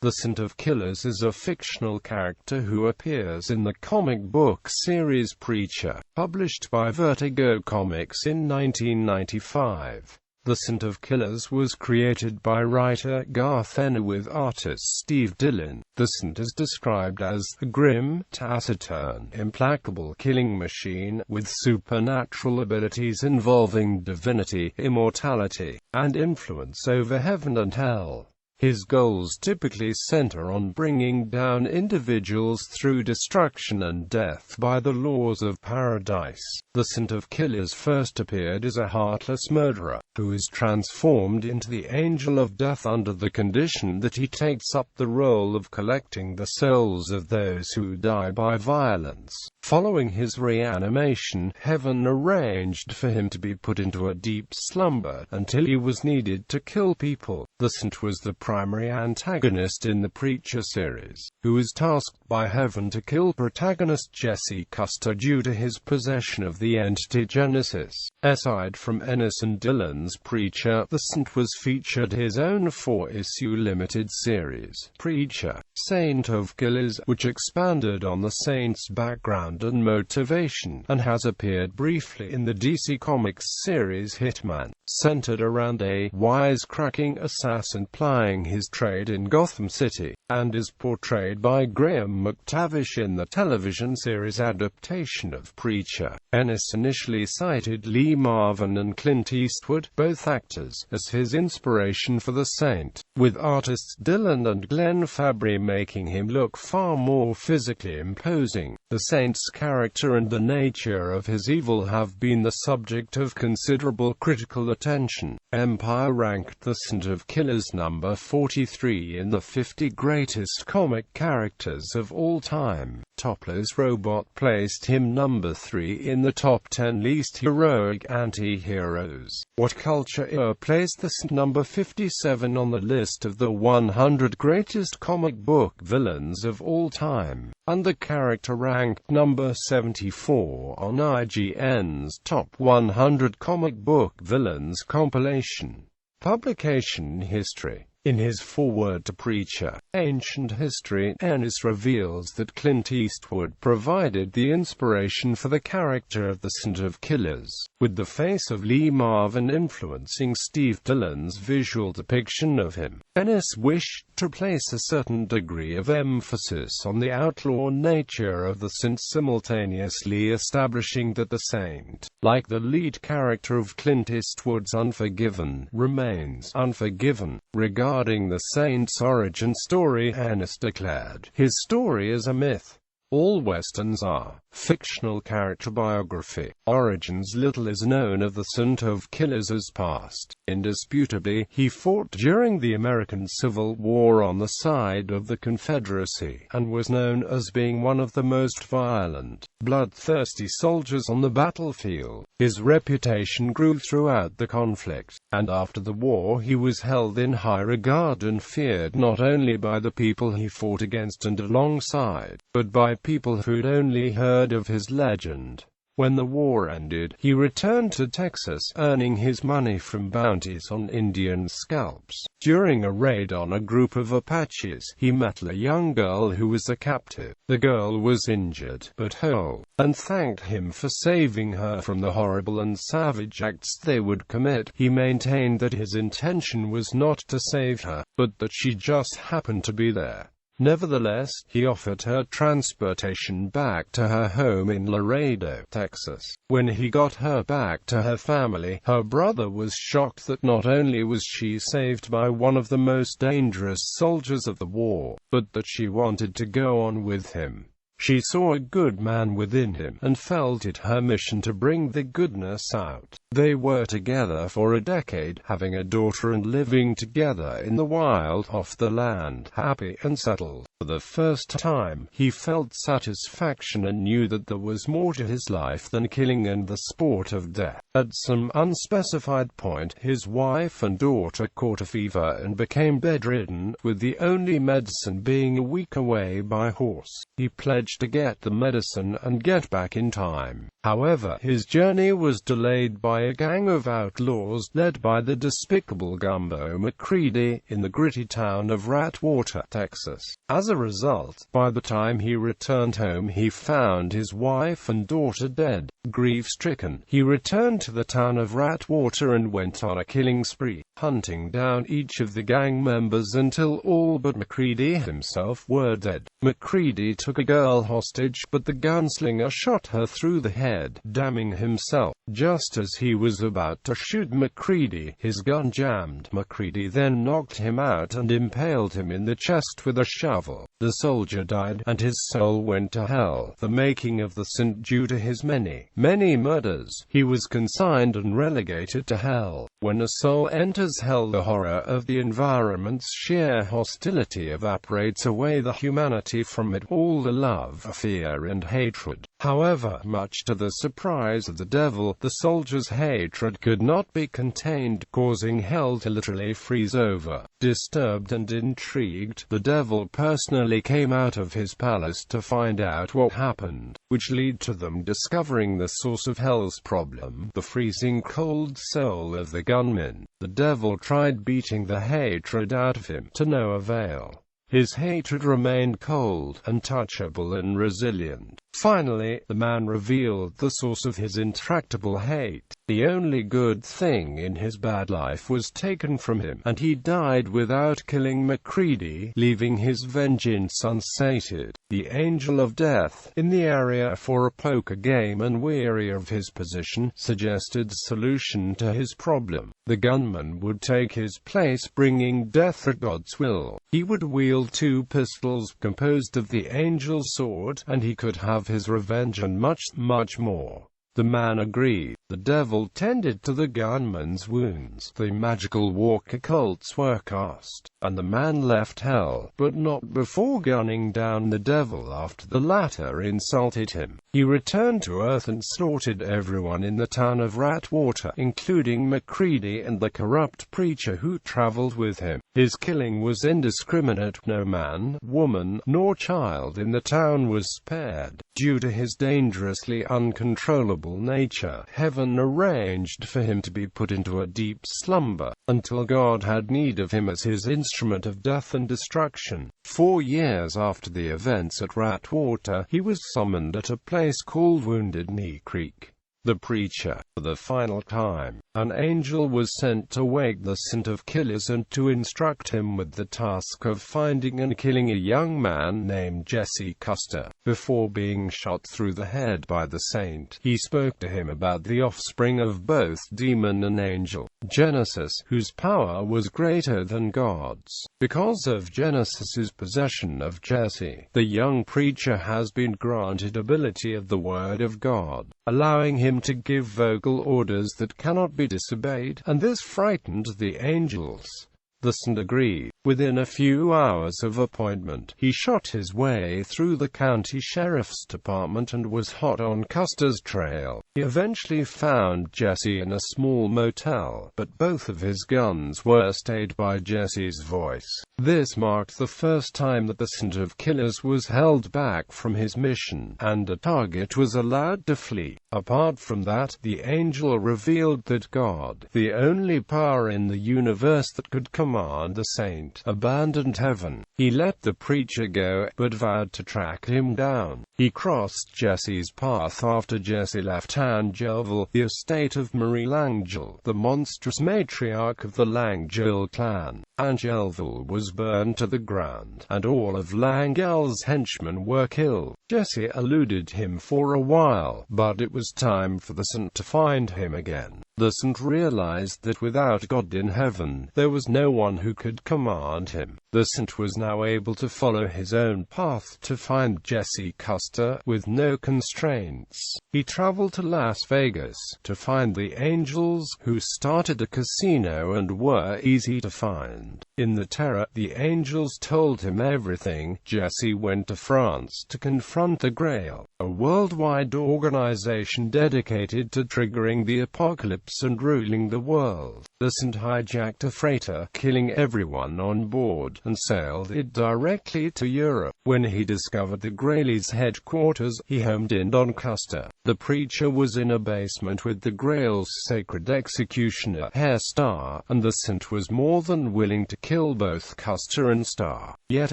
The Saint of Killers is a fictional character who appears in the comic book series Preacher, published by Vertigo Comics in 1995. The Saint of Killers was created by writer Garth Ennis with artist Steve Dillon.The Saint is described as a grim, taciturn, implacable killing machine, with supernatural abilities involving divinity, immortality, and influence over heaven and hell. His goals typically center on bringing down individuals through destruction and death by the laws of paradise. The Saint of Killers first appeared as a heartless murderer, who is transformed into the angel of death under the condition that he takes up the role of collecting the souls of those who die by violence. Following his reanimation, Heaven arranged for him to be put into a deep slumber until he was needed to kill people. The Saint was the primary antagonist in the Preacher series, who was tasked by Heaven to kill protagonist Jesse Custer due to his possession of the entity Genesis. Aside from Ennis and Dillon's Preacher, the Saint was featured his own 4-issue limited series, Preacher, Saint of Killers, which expanded on the Saint's background and motivation, and has appeared briefly in the DC Comics series Hitman, centered around a wisecracking assassin plying his trade in Gotham City, and is portrayed by Graham McTavish in the television series adaptation of Preacher. Ennis initially cited Lee Marvin and Clint Eastwood, both actors, as his inspiration for the Saint, with artists Dillon and Glenn Fabry making him look far more physically imposing. The Saint's character and the nature of his evil have been the subject of considerable critical attention. Empire ranked the Saint of Killers number 43 in the 50 greatest comic characters of all time. Topless Robot placed him number 3 in the top 10 least heroic anti-heroes. What Culture placed the Saint number 57 on the list of the 100 greatest comic book villains of all time, and the character ranked number 74 on IGN's Top 100 Comic Book Villains compilation. Publication history. In his foreword to Preacher, Ancient History, Ennis reveals that Clint Eastwood provided the inspiration for the character of the Saint of Killers, with the face of Lee Marvin influencing Steve Dillon's visual depiction of him. Ennis wished to place a certain degree of emphasis on the outlaw nature of the Saint, simultaneously establishing that the Saint, like the lead character of Clint Eastwood's Unforgiven, remains unforgiven. Regarding the Saint's origin story, Ennis declared, "His story is a myth. All Westerns are fictional character biography origins. Little is known of the Saint of Killers' past. Indisputably, he fought during the American Civil War on the side of the Confederacy, and was known as being one of the most violent, bloodthirsty soldiers on the battlefield. His reputation grew throughout the conflict, and after the war he was held in high regard and feared not only by the people he fought against and alongside, but by people who'd only heard of his legend. When the war ended, he returned to Texas, earning his money from bounties on Indian scalps. During a raid on a group of Apaches, he met a young girl who was a captive. The girl was injured, but whole, and thanked him for saving her from the horrible and savage acts they would commit. He maintained that his intention was not to save her, but that she just happened to be there. Nevertheless, he offered her transportation back to her home in Laredo, Texas. When he got her back to her family, her brother was shocked that not only was she saved by one of the most dangerous soldiers of the war, but that she wanted to go on with him. She saw a good man within him, and felt it her mission to bring the goodness out. They were together for a decade, having a daughter and living together in the wild, off the land, happy and settled. For the first time, he felt satisfaction and knew that there was more to his life than killing and the sport of death. At some unspecified point, his wife and daughter caught a fever and became bedridden, with the only medicine being a week away by horse. He pledged managed to get the medicine and get back in time. However, his journey was delayed by a gang of outlaws led by the despicable Gumbo McCready in the gritty town of Ratwater, Texas. As a result, by the time he returned home, he found his wife and daughter dead. Grief-stricken, he returned to the town of Ratwater and went on a killing spree, hunting down each of the gang members until all but McCready himself were dead. McCready took a girl hostage, but the gunslinger shot her through the head, damning himself. Just as he was about to shoot McCready, his gun jammed. McCready then knocked him out and impaled him in the chest with a shovel. The soldier died, and his soul went to hell, the making of the Saint due to his many murders. He was consigned and relegated to hell. When a soul enters hell, the horror of the environment's sheer hostility evaporates away the humanity from it, all the love, fear and hatred. However, much to the surprise of the devil, the soldier's hatred could not be contained, causing hell to literally freeze over. Disturbed and intrigued, the devil personally came out of his palace to find out what happened, which led to them discovering the source of hell's problem, the freezing cold soul of the gunman. The devil tried beating the hatred out of him, to no avail. His hatred remained cold, untouchable and resilient. Finally, the man revealed the source of his intractable hate. The only good thing in his bad life was taken from him, and he died without killing McCready, leaving his vengeance unsated. The Angel of Death, in the area for a poker game and weary of his position, suggested solution to his problem. The gunman would take his place, bringing death at God's will. He would wield 2 pistols composed of the Angel's sword, and he could have his revenge and much more. The man agreed. The devil tended to the gunman's wounds. The magical walk occults were cast, and the man left hell, but not before gunning down the devil after the latter insulted him. He returned to Earth and slaughtered everyone in the town of Ratwater, including McCready and the corrupt preacher who traveled with him. His killing was indiscriminate. No man, woman, nor child in the town was spared. Due to his dangerously uncontrollable nature, heaven arranged for him to be put into a deep slumber, until God had need of him as his instrument of death and destruction. 4 years after the events at Ratwater, he was summoned at a place called Wounded Knee Creek. The preacher, for the final time, an angel was sent to wake the Saint of Killers and to instruct him with the task of finding and killing a young man named Jesse Custer. Before being shot through the head by the Saint, he spoke to him about the offspring of both demon and angel, Genesis, whose power was greater than God's. Because of Genesis's possession of Jesse, the young preacher has been granted ability of the Word of God, allowing him to give vocal orders that cannot be disobeyed, and this frightened the angels. The Saint agreed. Within a few hours of appointment, he shot his way through the county sheriff's department and was hot on Custer's trail. He eventually found Jesse in a small motel, but both of his guns were stayed by Jesse's voice. This marked the first time that the Saint of Killers was held back from his mission, and a target was allowed to flee. Apart from that, the angel revealed that God, the only power in the universe that could command the Saint, abandoned heaven. He let the preacher go, but vowed to track him down. He crossed Jesse's path after Jesse left Angel, the estate of Marie Langell, the monstrous matriarch of the Langell clan. Angel was burned to the ground, and all of Langell's henchmen were killed. Jesse eluded him for a while, but it was time for the Saint to find him again. The Saint realized that without God in heaven, there was no one who could command him. The Saint was now able to follow his own path to find Jesse Custer, with no constraints. He traveled to Las Vegas to find the angels, who started a casino and were easy to find. In the terror, the angels told him everything. Jesse went to France to confront the Grail. a worldwide organization dedicated to triggering the apocalypse and ruling the world. The Saint hijacked a freighter, killing everyone on board, and sailed it directly to Europe. When he discovered the Grail's headquarters, he homed in on Custer. The preacher was in a basement with the Grail's sacred executioner, Herr Starr, and the Saint was more than willing to kill both Custer and Starr. Yet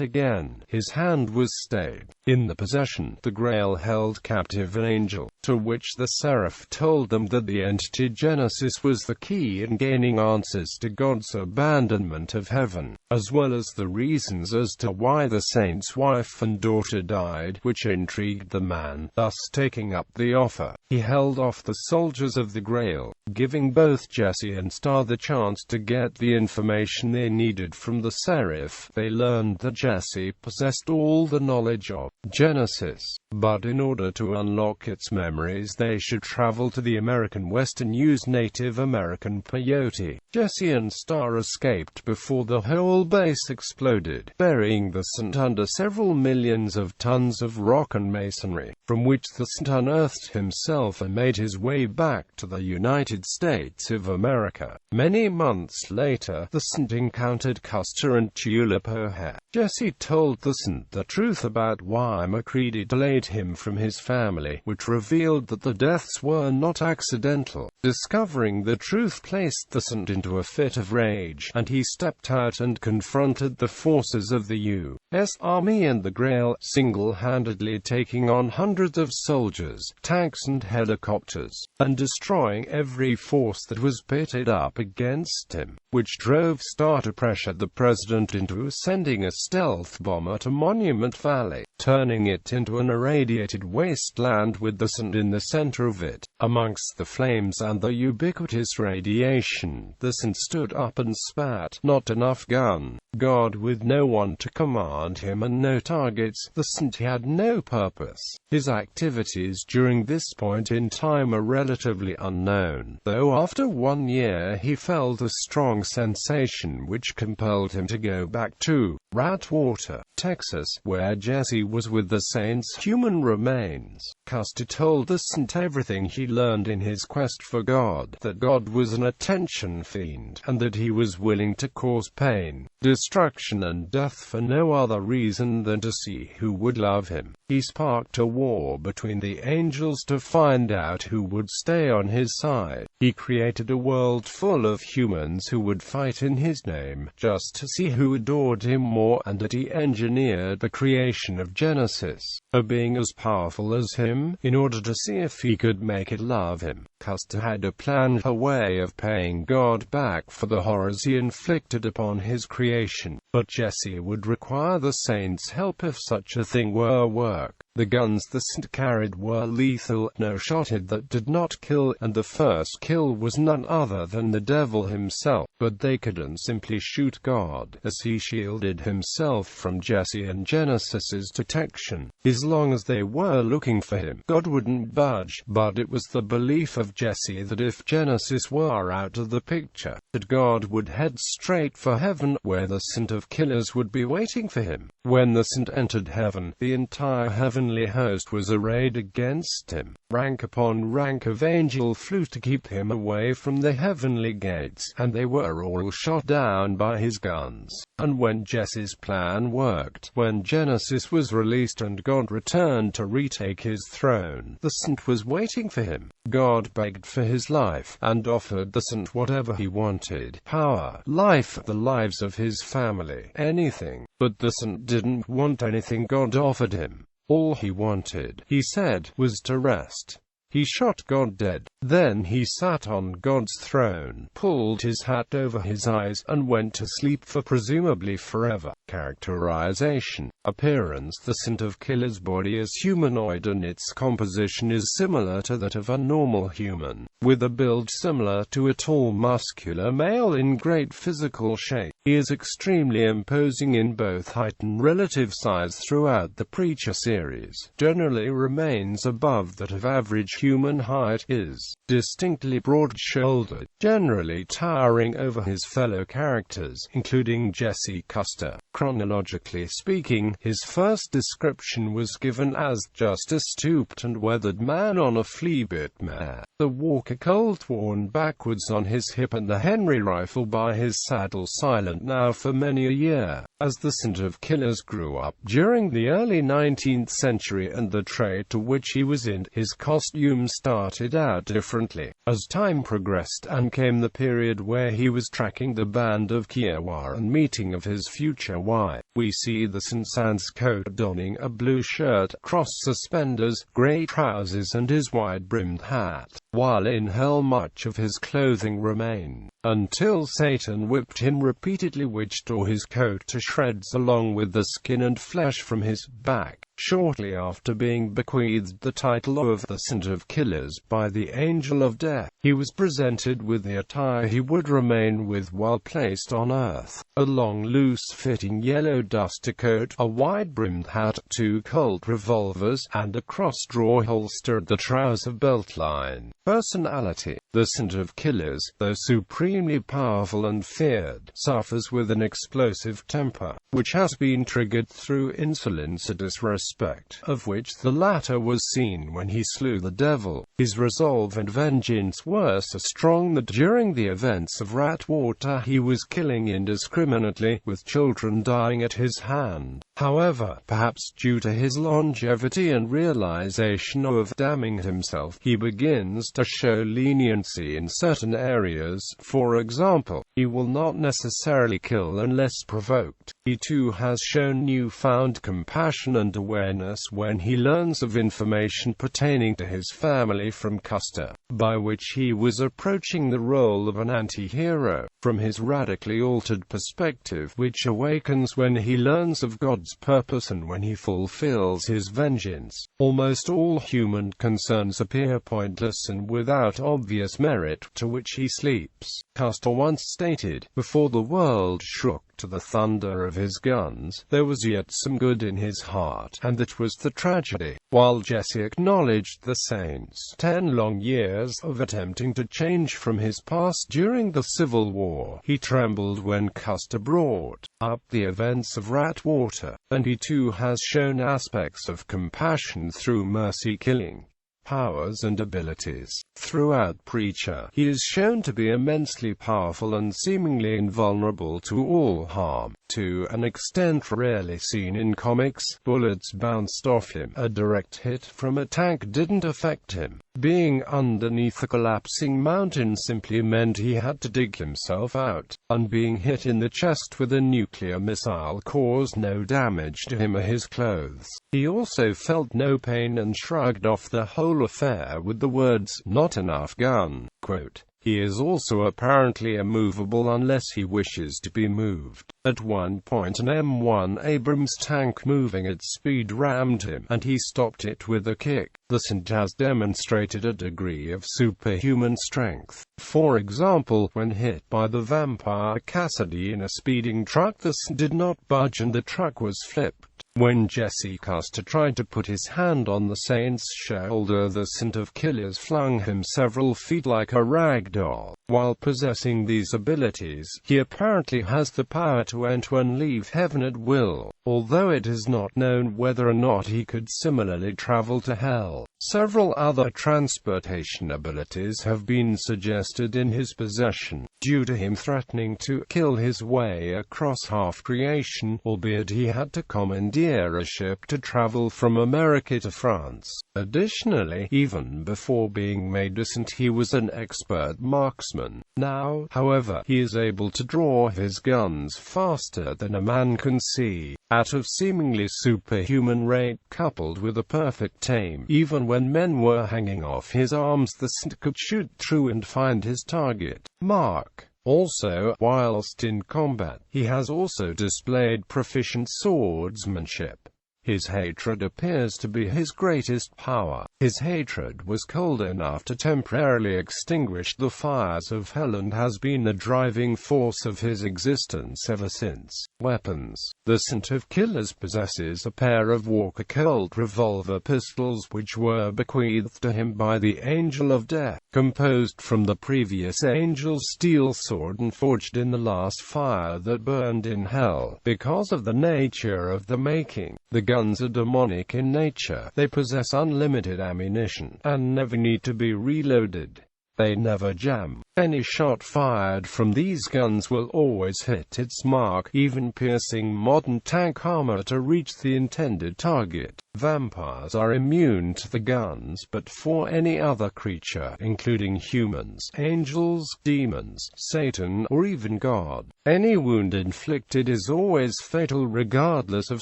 again, his hand was stayed. In the possession, the Grail held captive an angel, to which the seraph told them that the entity Genesis was the key in gaining answers to God's abandonment of heaven, as well as the reasons as to why the Saint's wife and daughter died, which intrigued the man. Thus, taking up the offer, he held off the soldiers of the Grail, giving both Jesse and Starr the chance to get the information they needed from the seraph. They learned that Jesse possessed all the knowledge of Genesis, but in order to unlock its memories they should travel to the American West and use Native American peyote. Jesse and Starr escaped before the whole base exploded, burying the Saint under several millions of tons of rock and masonry, from which the Saint unearthed himself and made his way back to the United States of America. Many months later, the Saint encountered Custer and Tulip O'Hare. Jesse told the Saint the truth about why MacReady delayed him from his family, which revealed that the deaths were not accidental. Discovering the truth placed the Saint into a fit of rage, and he stepped out and confronted the forces of the U.S. Army and the Grail, single-handedly taking on hundreds of soldiers, tanks and helicopters, and destroying every force that was pitted up against him, which drove Starr to pressure the president into sending a stealth bomber to Monument Valley, turning it into an irradiated wasteland with the Saint in the center of it. Amongst the flames and the ubiquitous radiation, the Saint stood up and spat, "Not enough gun." God with no one to command him and no targets, the Saint had no purpose. His activities during this point in time are relatively unknown, though after 1 year he felt a strong sensation which compelled him to go back to Ratwater, Texas, where Jesse was with the Saint's human remains. Custer told the Saint everything he learned in his quest for God, that God was an attention fiend, and that he was willing to cause pain, destruction and death for no other reason than to see who would love him. He sparked a war between the angels to find out who would stay on his side. He created a world full of humans who would fight in his name, just to see who adored him more, and that he engineered the creation of Genesis, a being as powerful as him, in order to see if he could make it love him. Custer had a plan, a way of paying God back for the horrors he inflicted upon his creation, but Jesse would require the Saint's help if such a thing were work. The guns the Saint carried were lethal, no-shotted that did not kill, and the first kill was none other than the devil himself. But they couldn't simply shoot God, as he shielded himself from Jesse and Genesis's detection. As long as they were looking for him, God wouldn't budge. But it was the belief of Jesse that if Genesis were out of the picture, that God would head straight for heaven, where the Saint of Killers would be waiting for him. When the Saint entered heaven, the entire heavenly host was arrayed against him. Rank upon rank of angel flew to keep him away from the heavenly gates, and they were all shot down by his guns. And when Jesse's plan worked, when Genesis was released and God returned to retake his throne, the Saint was waiting for him. God begged for his life, and offered the Saint whatever he wanted: power, life, the lives of his family, anything. But the Saint didn't want anything God offered him. All he wanted, he said, was to rest. He shot God dead. Then he sat on God's throne, pulled his hat over his eyes, and went to sleep for presumably forever. Characterization. Appearance. The Saint of Killer's body is humanoid and its composition is similar to that of a normal human, with a build similar to a tall muscular male in great physical shape. He is extremely imposing in both height and relative size throughout the Preacher series, generally remains above that of average human height, is distinctly broad-shouldered, generally towering over his fellow characters, including Jesse, Custer, Chronologically speaking, his first description was given as just a stooped and weathered man on a flea-bit mare, the walker colt worn backwards on his hip and the Henry rifle by his saddle, silent now for many a year. As the Saint of Killers grew up during the early 19th century and the trade to which he was in, his costume started out differently. As time progressed and came the period where he was tracking the band of Kiowa and meeting of his future wife, we see the Saint's coat donning a blue shirt, cross suspenders, grey trousers and his wide-brimmed hat, while in hell much of his clothing remained, until Satan whipped him repeatedly, which tore his coat to shreds along with the skin and flesh from his back. Shortly after being bequeathed the title of the Saint of Killers by the Angel of Death, he was presented with the attire he would remain with while placed on earth: a long loose-fitting yellow duster coat, a wide-brimmed hat, 2 Colt revolvers, and a cross-draw holster at the trouser belt line. Personality: the Saint of Killers, though supremely powerful and feared, suffers with an explosive temper, which has been triggered through insolence or disrespect, of which the latter was seen when he slew the devil. His resolve and vengeance were so strong that during the events of Ratwater he was killing indiscriminately, with children dying at his hand. However, perhaps due to his longevity and realization of damning himself, he begins to show leniency in certain areas. For example, he will not necessarily kill unless provoked. He too has shown newfound compassion and awareness when he learns of information pertaining to his family from Custer, by which he was approaching the role of an anti-hero, from his radically altered perspective, which awakens when he learns of God's purpose and when he fulfills his vengeance. Almost all human concerns appear pointless and without obvious merit, to which he sleeps. Custer once stated, "Before the world shook to the thunder of his guns, there was yet some good in his heart, and that was the tragedy." While Jesse acknowledged the Saint's 10 long years of attempting to change from his past during the Civil War, he trembled when Custer brought up the events of Ratwater, and he too has shown aspects of compassion through mercy-killing powers and abilities. Throughout Preacher, he is shown to be immensely powerful and seemingly invulnerable to all harm, to an extent rarely seen in comics. Bullets bounced off him. A direct hit from a tank didn't affect him. Being underneath a collapsing mountain simply meant he had to dig himself out, and being hit in the chest with a nuclear missile caused no damage to him or his clothes. He also felt no pain and shrugged off the whole affair with the words, "Not enough gun." Quote, he is also apparently immovable unless he wishes to be moved. At one point an M1 Abrams tank moving at speed rammed him, and he stopped it with a kick. The Saint has demonstrated a degree of superhuman strength. For example, when hit by the vampire Cassidy in a speeding truck, the Saint did not budge and the truck was flipped. When Jesse Custer tried to put his hand on the Saint's shoulder, the Saint of Killers flung him several feet like a rag doll. While possessing these abilities, he apparently has the power to enter and leave heaven at will, although it is not known whether or not he could similarly travel to hell. Several other transportation abilities have been suggested in his possession, due to him threatening to kill his way across half-creation, albeit he had to commandeer a ship to travel from America to France. Additionally, even before being made a Saint, he was an expert marksman. Now, however, he is able to draw his guns faster than a man can see, at a seemingly superhuman rate, coupled with a perfect aim. Even when men were hanging off his arms, the Saint could shoot through and find his target. Mark. Also, whilst in combat, he has also displayed proficient swordsmanship. His hatred appears to be his greatest power. His hatred was cold enough to temporarily extinguish the fires of hell and has been the driving force of his existence ever since. Weapons. The Saint of Killers possesses a pair of Walker Colt revolver pistols which were bequeathed to him by the Angel of Death, composed from the previous Angel's steel sword and forged in the last fire that burned in hell. Because of the nature of the making, the guns are demonic in nature. They possess unlimited ammunition, and never need to be reloaded. They never jam. Any shot fired from these guns will always hit its mark, even piercing modern tank armor to reach the intended target. Vampires are immune to the guns, but for any other creature, including humans, angels, demons, Satan, or even God, any wound inflicted is always fatal regardless of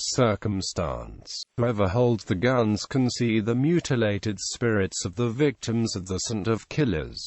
circumstance. Whoever holds the guns can see the mutilated spirits of the victims of the Saint of Killers.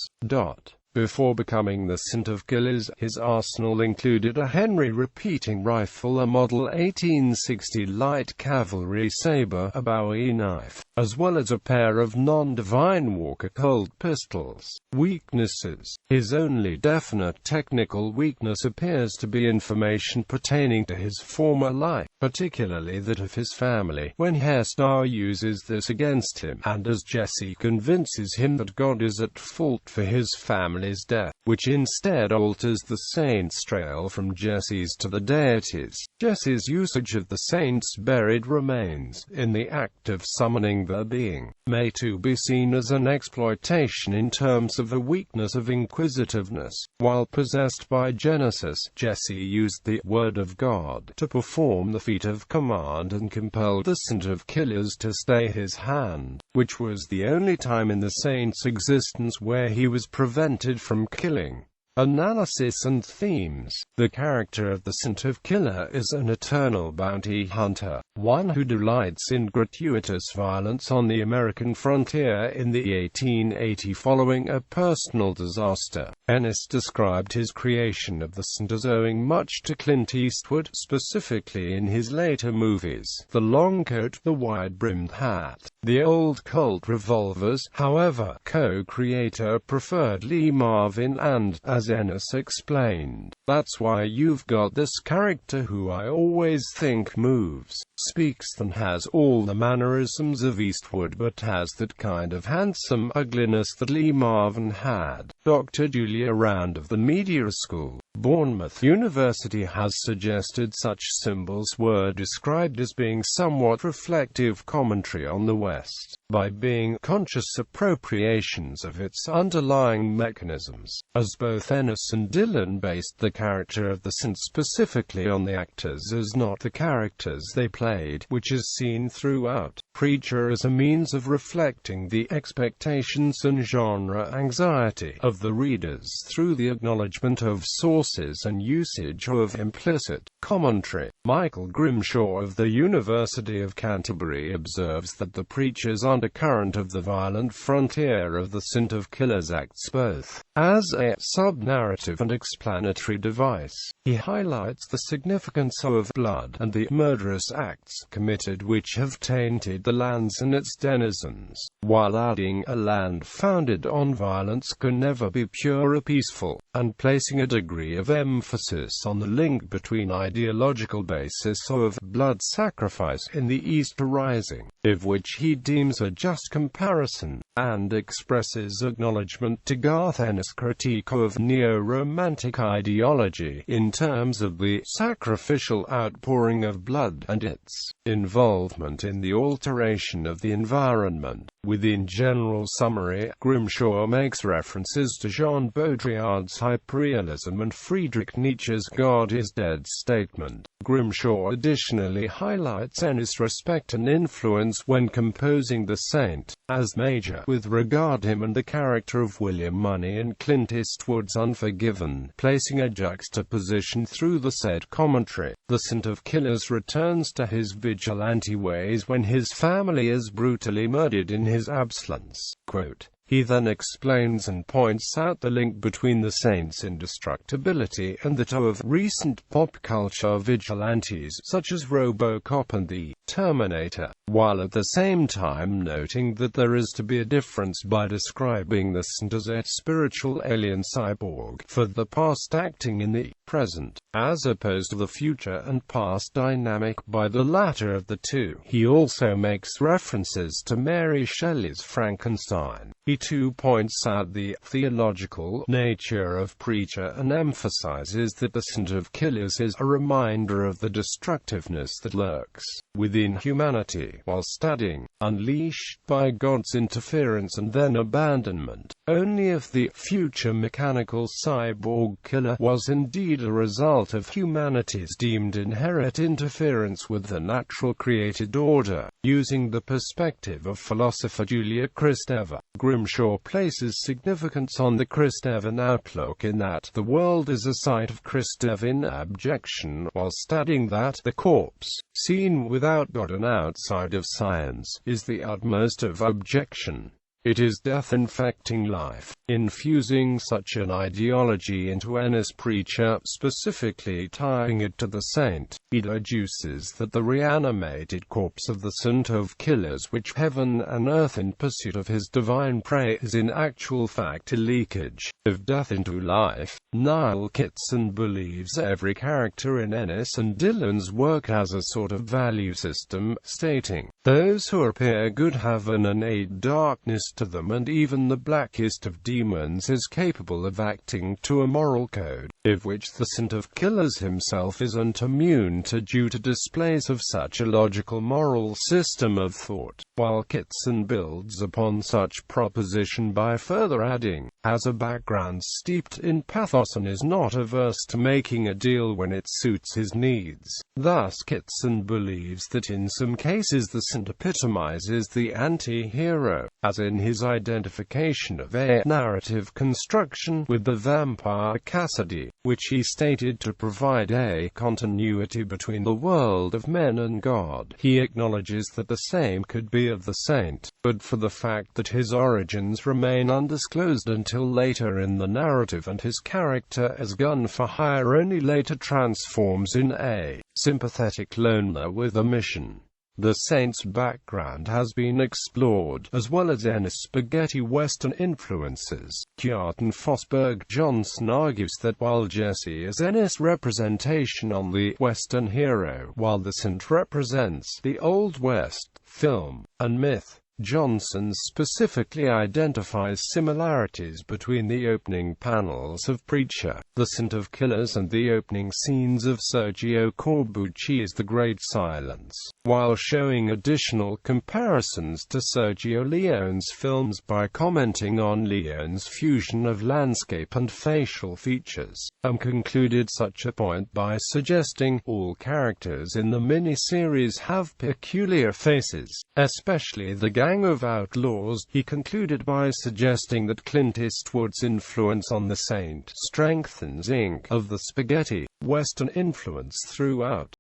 Before becoming the Saint of Killers, his arsenal included a Henry repeating rifle, a Model 1860 light cavalry saber, a Bowie knife, as well as a pair of non-divine Walker Colt pistols. Weaknesses. His only definite technical weakness appears to be information pertaining to his former life, particularly that of his family, when Hairstar uses this against him, and as Jesse convinces him that God is at fault for his family's death, which instead alters the saint's trail from Jesse's to the deities. Jesse's usage of the saint's buried remains, in the act of summoning their being, may too be seen as an exploitation in terms of the weakness of inquisitiveness. While possessed by Genesis, Jesse used the Word of God to perform the feat of command and compelled the Saint of Killers to stay his hand, which was the only time in the saint's existence where he was prevented from killing. Analysis and themes. The character of the Saint of Killer is an eternal bounty hunter, one who delights in gratuitous violence on the American frontier in the 1880 following a personal disaster. Ennis described his creation of the Saint as owing much to Clint Eastwood, specifically in his later movies. The long coat, the wide-brimmed hat, the old Colt revolvers. However, co-creator preferred Lee Marvin and, as Ennis explained, "That's why you've got this character who I always think moves, speaks and has all the mannerisms of Eastwood but has that kind of handsome ugliness that Lee Marvin had." Dr. Julia Rand of the Media School, Bournemouth University has suggested such symbols were described as being somewhat reflective commentary on the West, by being conscious appropriations of its underlying mechanisms, as both Ennis and Dillon based the character of the saint specifically on the actors as not the characters they played, which is seen throughout Preacher as a means of reflecting the expectations and genre anxiety of the readers through the acknowledgement of sources and usage of implicit commentary. Michael Grimshaw of the University of Canterbury observes that the Preacher's undercurrent of the violent frontier of the Saint of Killers acts both as a sub-narrative and explanatory device. He highlights the significance of blood and the murderous acts committed which have tainted the lands and its denizens, while adding a land founded on violence can never be pure or peaceful, and placing a degree of emphasis on the link between ideological basis of blood sacrifice in the Easter Rising, of which he deems a just comparison, and expresses acknowledgement to Garth Ennis' critique of neo-romantic ideology in terms of the sacrificial outpouring of blood and its involvement in the alteration of the environment. Within general summary, Grimshaw makes references to Jean Baudrillard's hyperrealism and Friedrich Nietzsche's God is dead statement. Grimshaw additionally highlights Ennis' respect and influence when composing The Saint, as major with regard him and the character of William Money in Clint Eastwood's Unforgiven, placing a juxtaposition through the said commentary. The Saint of Killers returns to his vigilante ways when his family is brutally murdered in his absence. Quote, He then explains and points out the link between the Saint's indestructibility and that of recent pop culture vigilantes such as RoboCop and the Terminator, while at the same time noting that there is to be a difference by describing the Saint as a spiritual alien cyborg for the past acting in the present, as opposed to the future and past dynamic by the latter of the two. He also makes references to Mary Shelley's Frankenstein. He too points out the theological nature of Preacher and emphasizes that the Saint of Killers is a reminder of the destructiveness that lurks within humanity, while studying, unleashed by God's interference and then abandonment. Only if the future mechanical cyborg killer was indeed a result of humanity's deemed inherent interference with the natural created order. Using the perspective of philosopher Julia Kristeva, Grimshaw places significance on the Kristevan outlook in that the world is a site of Kristevan abjection, while studying that the corpse, seen without God and outside of science, is the utmost of abjection. It is death infecting life. Infusing such an ideology into Ennis' Preacher, specifically tying it to the Saint, he deduces that the reanimated corpse of the Saint of Killers, which heaven and earth in pursuit of his divine prey, is in actual fact a leakage of death into life. Niall Kitson believes every character in Ennis and Dillon's work has a sort of value system, stating, "Those who appear good have an innate darkness to them, and even the blackest of demons is capable of acting to a moral code, of which the Saint of Killers himself isn't immune to due to displays of such a logical moral system of thought." While Kitson builds upon such proposition by further adding, has a background steeped in pathos and is not averse to making a deal when it suits his needs. Thus Kitson believes that in some cases the Saint epitomizes the anti-hero, as in his identification of a narrative construction with the vampire Cassidy, which he stated to provide a continuity between the world of men and God. He acknowledges that the same could be of the Saint, but for the fact that his origins remain undisclosed until later in the narrative and his character as gun for hire only later transforms in a sympathetic loner with a mission. The Saint's background has been explored, as well as Ennis' spaghetti western influences. Kjartan Fosberg Johnson argues that while Jesse is Ennis' representation on the Western hero, while the Saint represents the Old West, film, and myth, Johnson specifically identifies similarities between the opening panels of Preacher, the Saint of Killers, and the opening scenes of Sergio Corbucci's The Great Silence, while showing additional comparisons to Sergio Leone's films by commenting on Leone's fusion of landscape and facial features, and concluded such a point by suggesting all characters in the miniseries have peculiar faces, especially the gang of outlaws. He concluded by suggesting that Clint Eastwood's influence on the Saint strengthens Inc. of the spaghetti western influence throughout.